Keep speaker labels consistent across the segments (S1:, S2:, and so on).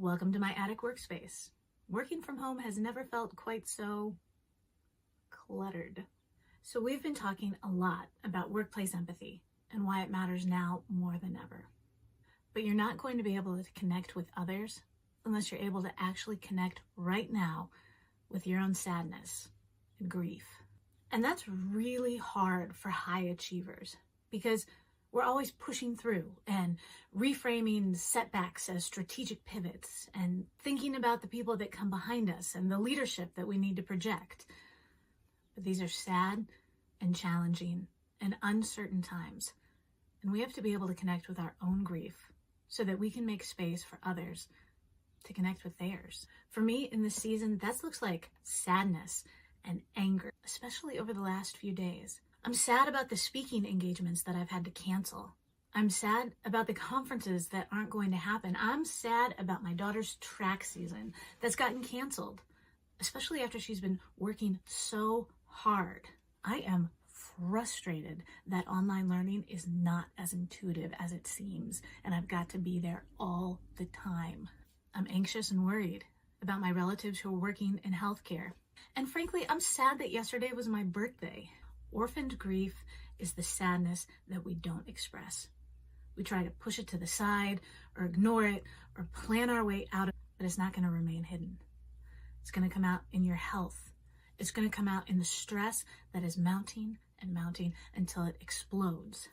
S1: Welcome to my attic workspace. Working from home has never felt quite so cluttered. So we've been talking a lot about workplace empathy and why it matters now more than ever. But you're not going to be able to connect with others unless you're able to actually connect right now with your own sadness and grief. And that's really hard for high achievers because we're always pushing through and reframing setbacks as strategic pivots and thinking about the people that come behind us and the leadership that we need to project. But these are sad and challenging and uncertain times, and we have to be able to connect with our own grief so that we can make space for others to connect with theirs. For me in this season, that looks like sadness and anger, especially over the last few days. I'm sad about the speaking engagements that I've had to cancel. I'm sad about the conferences that aren't going to happen. I'm sad about my daughter's track season that's gotten canceled, especially after she's been working so hard. I am frustrated that online learning is not as intuitive as it seems, and I've got to be there all the time. I'm anxious and worried about my relatives who are working in healthcare. And frankly, I'm sad that yesterday was my birthday. Orphaned grief is the sadness that we don't express. We try to push it to the side or ignore it or plan our way out of it, but it's not going to remain hidden. It's going to come out in your health. It's going to come out in the stress that is mounting and mounting until it explodes.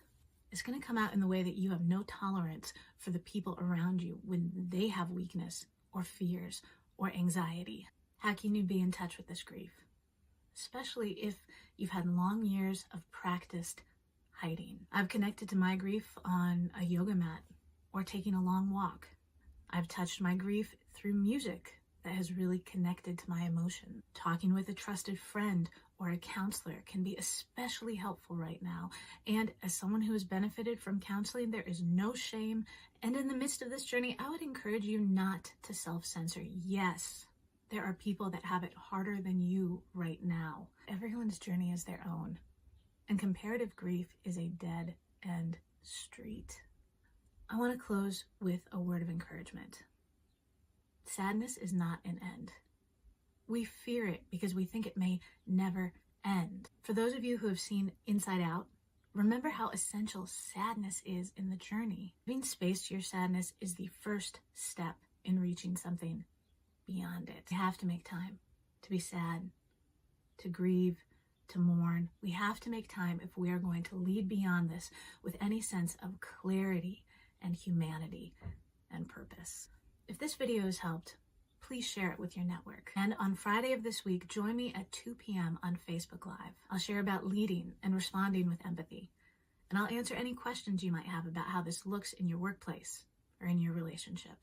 S1: It's going to come out in the way that you have no tolerance for the people around you when they have weakness or fears or anxiety. How can you be in touch with this grief? Especially if you've had long years of practiced hiding. I've connected to my grief on a yoga mat or taking a long walk. I've touched my grief through music that has really connected to my emotion. Talking with a trusted friend or a counselor can be especially helpful right now. And as someone who has benefited from counseling, there is no shame. And in the midst of this journey, I would encourage you not to self-censor. Yes, there are people that have it harder than you right now. Everyone's journey is their own. And comparative grief is a dead-end street. I want to close with a word of encouragement. Sadness is not an end. We fear it because we think it may never end. For those of you who have seen Inside Out, remember how essential sadness is in the journey. Giving space to your sadness is the first step in reaching something beyond it. We have to make time to be sad, to grieve, to mourn. We have to make time if we are going to lead beyond this with any sense of clarity and humanity and purpose. If this video has helped, please share it with your network. And on Friday of this week, join me at 2 p.m. on Facebook Live. I'll share about leading and responding with empathy. And I'll answer any questions you might have about how this looks in your workplace or in your relationships.